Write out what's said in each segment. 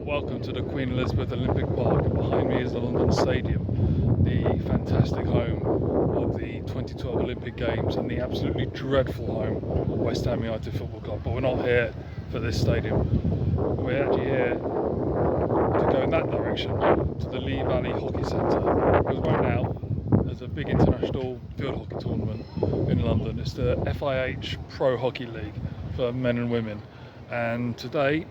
Welcome to the Queen Elizabeth Olympic Park. Behind me is the London Stadium, the fantastic home of the 2012 Olympic Games and the absolutely dreadful home of West Ham United Football Club. But we're not here for this stadium. We're actually here to go in that direction, to the Lee Valley Hockey Centre. Because right now, there's a big international field hockey tournament in London. It's the FIH Pro Hockey League for men and women. And today,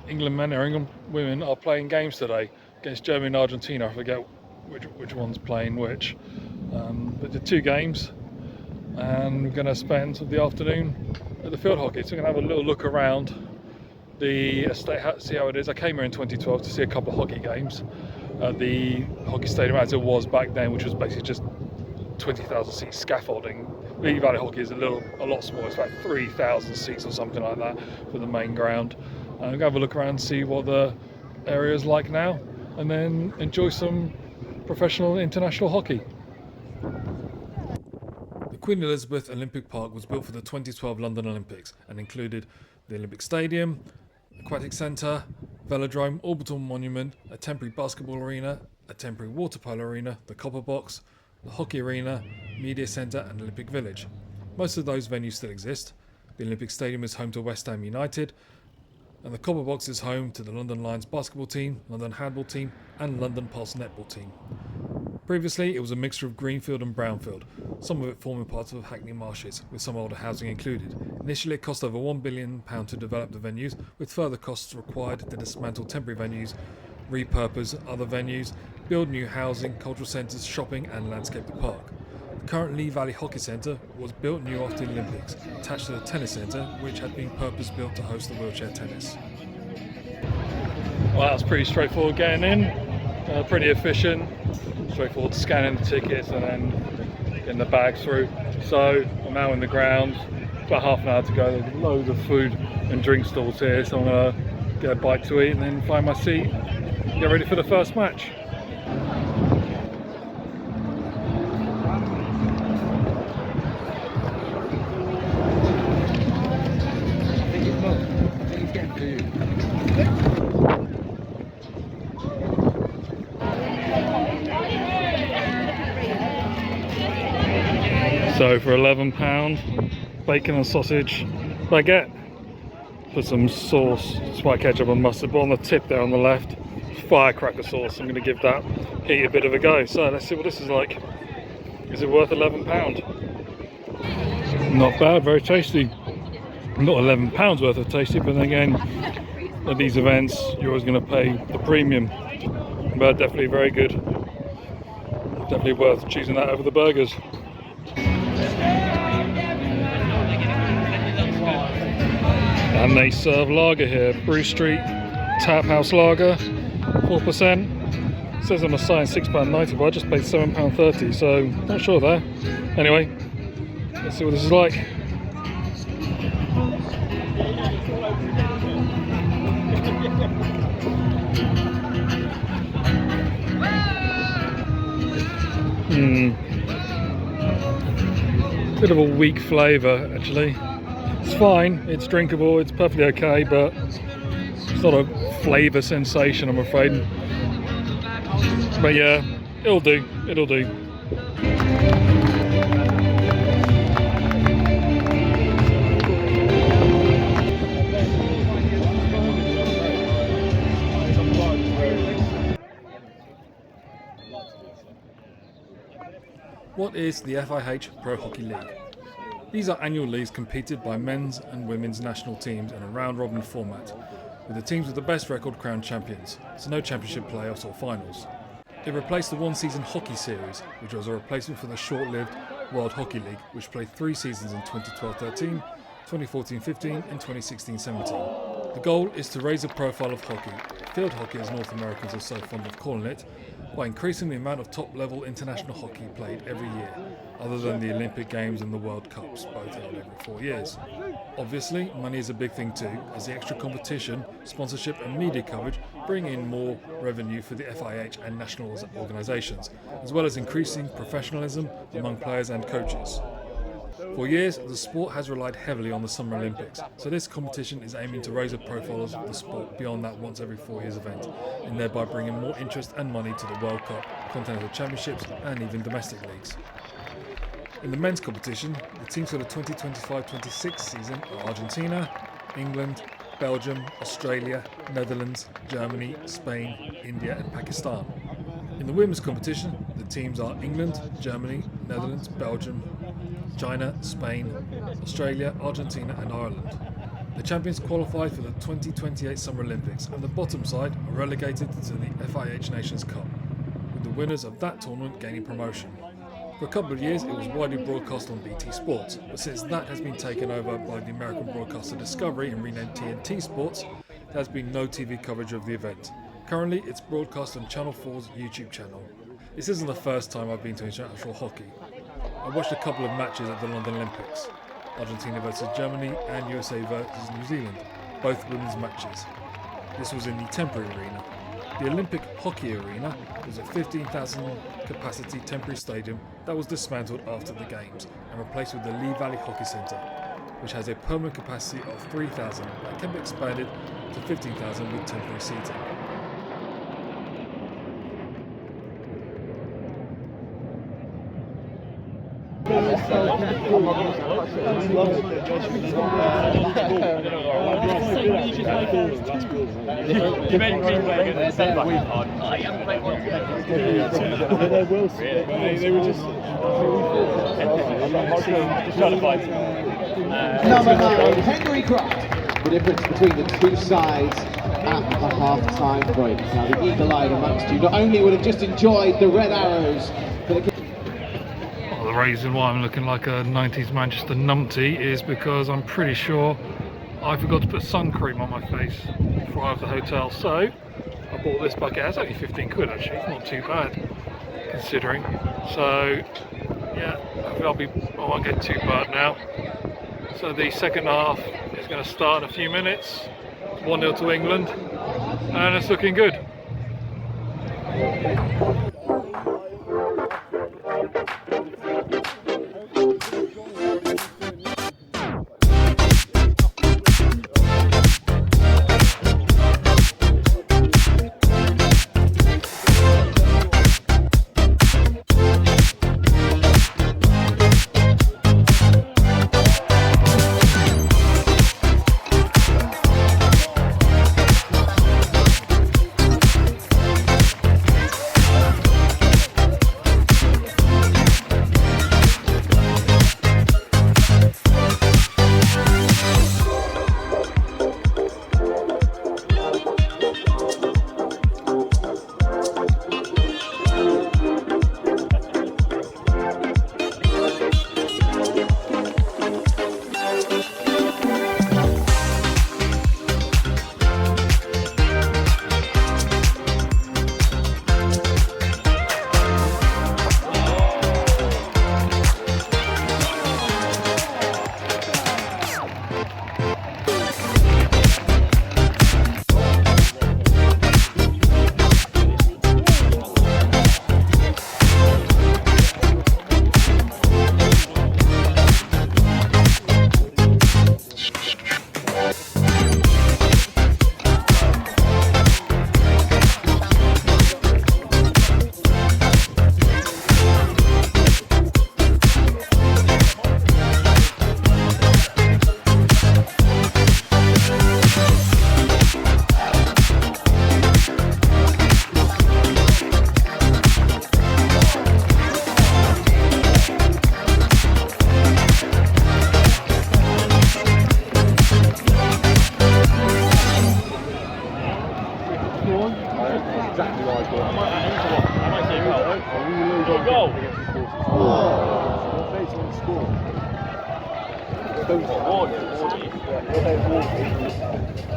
England men or England women are playing games today against Germany and Argentina. I forget which one's playing which. But the two games, and we're going to spend the afternoon at the field hockey. So we're going to have a little look around the estate, see how it is. I came here in 2012 to see a couple of hockey games at the hockey stadium as it was back then, which was basically just 20,000 seat scaffolding. Lee Valley Hockey is a lot smaller. It's about 3,000 seats or something like that for the main ground. I'm going to have a look around and see what the area is like now, and then enjoy some professional international hockey. The Queen Elizabeth Olympic Park was built for the 2012 London Olympics and included the Olympic Stadium, Aquatic Centre, Velodrome, Orbital Monument, a temporary basketball arena, a temporary water polo arena, the Copper Box, the Hockey Arena, Media Centre and Olympic Village. Most of those venues still exist. The Olympic Stadium is home to West Ham United, and the Copper Box is home to the London Lions basketball team, London handball team and London Pulse netball team. Previously it was a mixture of greenfield and brownfield, some of it forming part of Hackney Marshes, with some older housing included. Initially it cost over £1 billion to develop the venues, with further costs required to dismantle temporary venues, repurpose other venues, build new housing, cultural centres, shopping and landscape the park. The current Lee Valley Hockey Centre was built new after the Olympics, attached to the tennis centre, which had been purpose-built to host the wheelchair tennis. Well, that's pretty straightforward getting in, pretty efficient, straightforward scanning the tickets and then getting the bags through. So I'm now in the ground, about half an hour to go. There's loads of food and drink stalls here, so I'm going to get a bite to eat and then find my seat, get ready for the first match. So for £11, bacon and sausage baguette, put some sauce, white ketchup and mustard, but on the tip there on the left, firecracker sauce. I'm going to give that heat a bit of a go. So let's see what this is like. Is it worth £11? Not bad, very tasty. Not £11 worth of tasty, but then again, at these events, you're always going to pay the premium. But definitely very good. Definitely worth choosing that over the burgers. And they serve lager here, Brew Street Tap House Lager, 4%. It says on the sign £6.90, but I just paid £7.30, so not sure there. Anyway, let's see what this is like. Bit of a weak flavour actually. It's fine, it's drinkable, it's perfectly okay, but it's not a flavour sensation, I'm afraid. But yeah, it'll do. What is the FIH Pro Hockey League? These are annual leagues competed by men's and women's national teams in a round-robin format, with the teams with the best record crowned champions, so no championship playoffs or finals. It replaced the one-season hockey series, which was a replacement for the short-lived World Hockey League, which played 3 seasons in 2012-13, 2014-15 and 2016-17. The goal is to raise the profile of hockey, field hockey as North Americans are so fond of calling it, by increasing the amount of top-level international hockey played every year, other than the Olympic Games and the World Cups, both held every 4 years. Obviously, money is a big thing too, as the extra competition, sponsorship and media coverage bring in more revenue for the FIH and national organisations, as well as increasing professionalism among players and coaches. For years, the sport has relied heavily on the Summer Olympics, so this competition is aiming to raise the profile of the sport beyond that once every 4 years event, and thereby bringing more interest and money to the World Cup, Continental Championships, and even domestic leagues. In the men's competition, the teams for the 2025-26 season are Argentina, England, Belgium, Australia, Netherlands, Germany, Spain, India and Pakistan. In the women's competition, the teams are England, Germany, Netherlands, Belgium, China, Spain, Australia, Argentina and Ireland. The champions qualify for the 2028 Summer Olympics, and the bottom side are relegated to the FIH Nations Cup, with the winners of that tournament gaining promotion. For a couple of years it was widely broadcast on BT Sports, but since that has been taken over by the American broadcaster Discovery and renamed TNT Sports, there has been no TV coverage of the event. Currently it's broadcast on Channel 4's YouTube channel. This isn't the first time I've been to international hockey. I watched a couple of matches at the London Olympics, Argentina versus Germany and USA versus New Zealand, both women's matches. This was in the temporary arena. The Olympic Hockey Arena was a 15,000 capacity temporary stadium that was dismantled after the Games and replaced with the Lee Valley Hockey Centre, which has a permanent capacity of 3,000 that can be expanded to 15,000 with temporary seating. Number 9, Henry Croft. The difference between the two sides at the half-time break. Now the eagle-eyed amongst you not only would have just enjoyed the red arrows, but the reason why I'm looking like a 90s Manchester numpty is because I'm pretty sure I forgot to put sun cream on my face before I left the hotel. So I bought this bucket. It's only 15 quid actually, it's not too bad considering. So yeah, I won't get too bad now. So the second half is going to start in a few minutes. 1-0 to England, and it's looking good.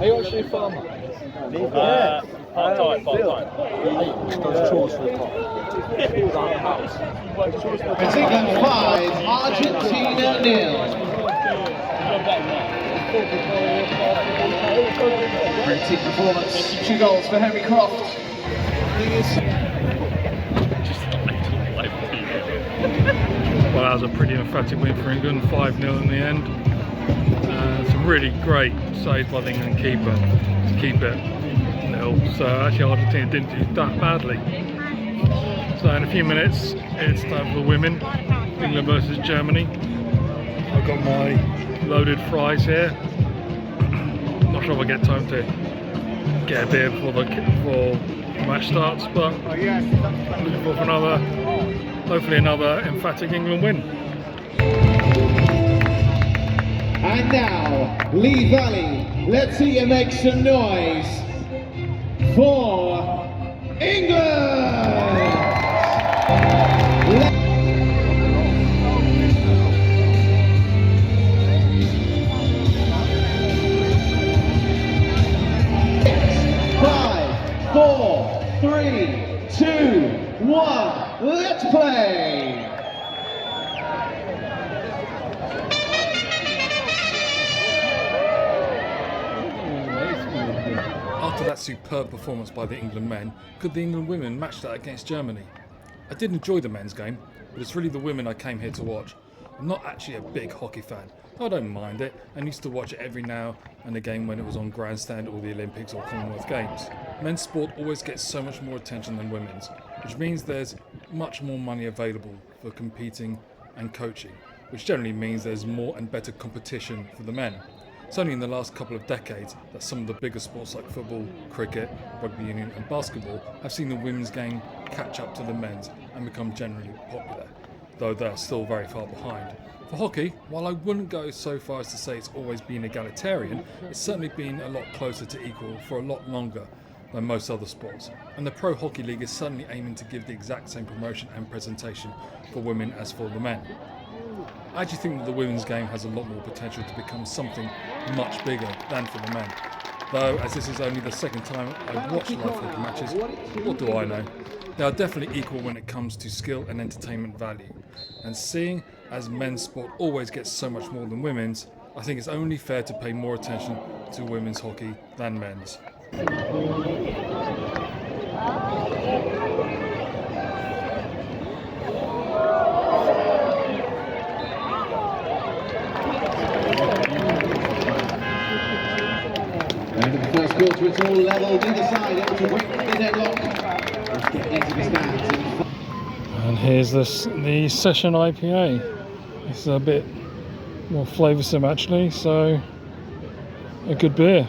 Are you actually a farmer? Part-time. Does chores for the pot. It's England 5, Argentina 0. Great team performance. 2 goals for Henry Croft. Well, that was a pretty emphatic win for England, 5-0 in the end. Some really great saves by the England keeper to keep it 0. So actually Argentina didn't do that badly. So in a few minutes it's time for the women, England versus Germany. I've got my loaded fries here. Not sure if I get time to get a beer before the match starts, but looking forward for hopefully another emphatic England win. And now, Lee Valley, let's see you make some noise for England! 5, 4, 3, 2, 1, let's play! After that superb performance by the England men, could the England women match that against Germany? I did enjoy the men's game, but it's really the women I came here to watch. I'm not actually a big hockey fan. I don't mind it, and used to watch it every now and again when it was on grandstand or the Olympics or Commonwealth Games. Men's sport always gets so much more attention than women's, which means there's much more money available for competing and coaching, which generally means there's more and better competition for the men. It's only in the last couple of decades that some of the bigger sports like football, cricket, rugby union and basketball have seen the women's game catch up to the men's and become generally popular, though they're still very far behind. For hockey, while I wouldn't go so far as to say it's always been egalitarian, it's certainly been a lot closer to equal for a lot longer than most other sports, and the Pro Hockey League is certainly aiming to give the exact same promotion and presentation for women as for the men. I actually think that the women's game has a lot more potential to become something much bigger than for the men. Though, as this is only the second time I've watched live hockey matches, what do I know? They are definitely equal when it comes to skill and entertainment value. And seeing as men's sport always gets so much more than women's, I think it's only fair to pay more attention to women's hockey than men's. And in the first quarter, it's all level. Neither side able to break the deadlock. Let's get into the stands. And here's the Session IPA. It's a bit more flavoursome actually, so a good beer.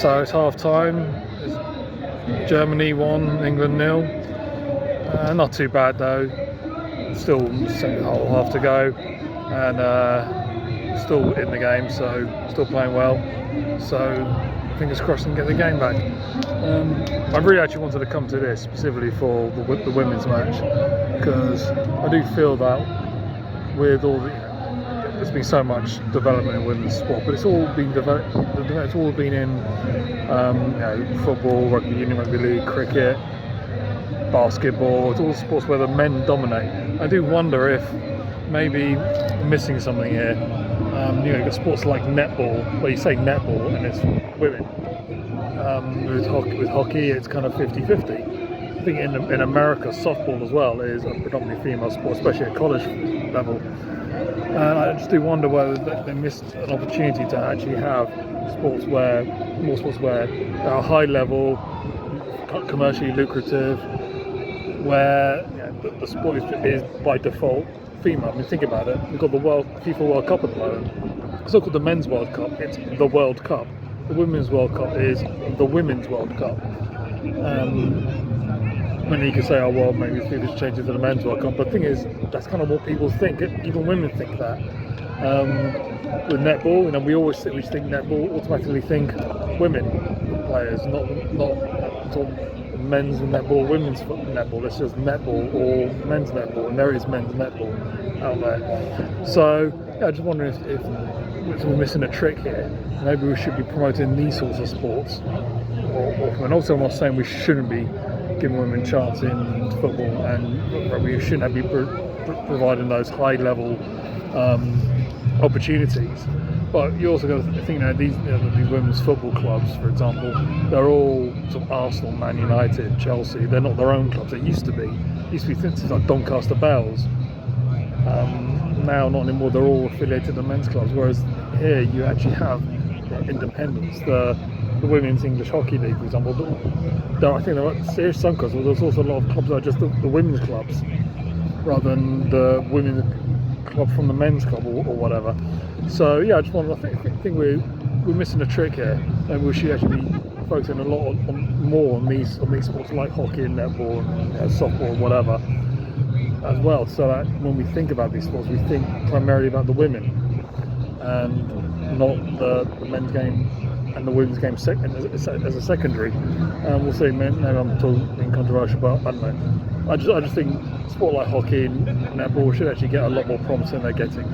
So it's half time. Germany 1, England 0. Not too bad though. Still whole half to go, and still in the game, so still playing well. So fingers crossed and get the game back. I really actually wanted to come to this specifically for the women's match, because I do feel that with all the, there's been so much development in women's sport, but it's all been developed. It's all been in football, rugby union, rugby league, cricket, basketball. It's all sports where the men dominate. I do wonder if maybe we're missing something here. You've got sports like netball, where you say netball and it's women. With hockey, it's kind of 50-50. I think in America, softball as well is a predominantly female sport, especially at college level. And I just do wonder whether they missed an opportunity to actually have more sports where are high level, commercially lucrative, where the sport is by default female. I mean, think about it. We've got the FIFA World Cup at the moment. It's not called the Men's World Cup. It's the World Cup. The Women's World Cup is the Women's World Cup. And you can say, oh well, maybe FIFA should change it to the Men's World Cup. But the thing is, that's kind of what people think. Even women think that. With netball, we always think netball, automatically think women players, not sort of men's netball, women's netball. It's just netball or men's netball, and there is men's netball out there. So I just wonder if we're missing a trick here. Maybe we should be promoting these sorts of sports. And also, I'm not saying we shouldn't be giving women a chance in football, and we shouldn't be providing those high level opportunities. But you also got to think that these women's football clubs, for example, they're all sort of Arsenal, Man United, Chelsea. They're not their own clubs. They used to be things like Doncaster Bells. Now not anymore. They're all affiliated to men's clubs. Whereas here you actually have independents. The Women's English Hockey League, for example. I think there are serious some clubs, but there's also a lot of clubs that are just the women's clubs, rather than the women's club from the men's club or whatever. So yeah, I just want. I think we're missing a trick here, and we should actually be focusing a lot more on these sports like hockey and netball and softball and whatever as well. So that when we think about these sports, we think primarily about the women and not the men's game and the women's game as a secondary. We'll see. Maybe I'm being controversial, but I don't know. I just think sport like hockey and netball should actually get a lot more promise than they're getting.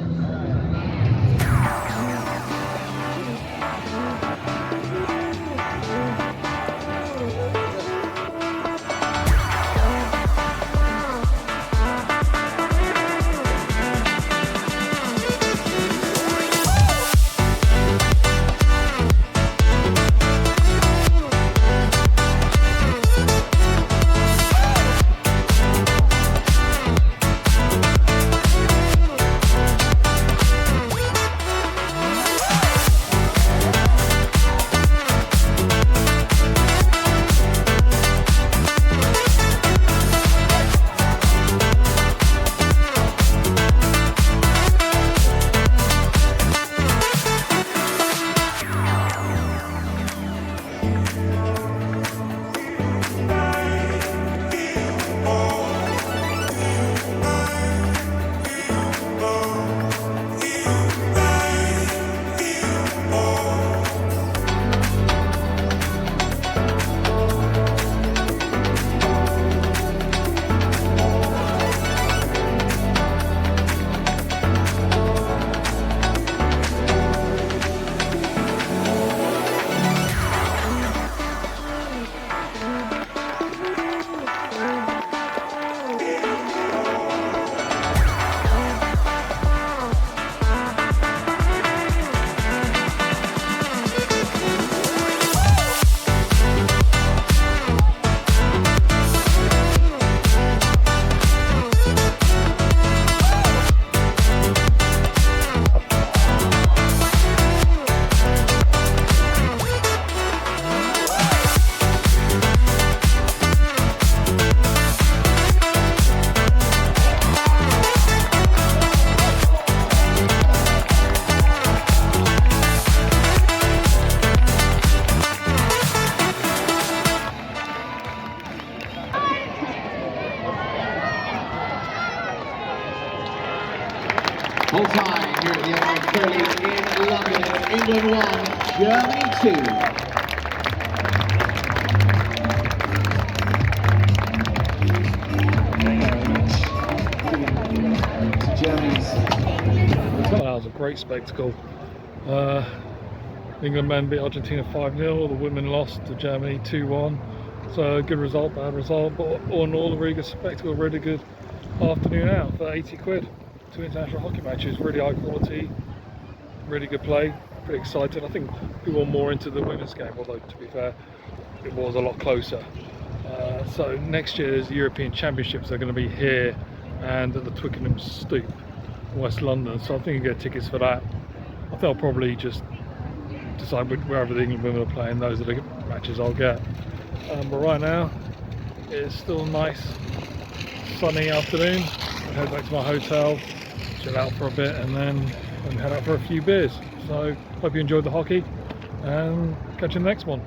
Full time here at the FIH Pro League in London. England 1, Germany 2. Germany's great spectacle. England men beat Argentina 5-0, the women lost to Germany 2-1. So good result, bad result, but all in all a really good spectacle, really good afternoon out for 80 quid. 2 international hockey matches, really high quality, really good play, pretty excited. I think people are more into the women's game, although to be fair, it was a lot closer. So next year's European Championships are going to be here and at the Twickenham Stoop, West London, so I think you get tickets for that. I think I'll probably just decide wherever the England women are playing, those are the matches I'll get. But right now, it's still a nice sunny afternoon. I'll head back to my hotel, chill out for a bit, and then head out for a few beers. So hope you enjoyed the hockey, and catch you in the next one.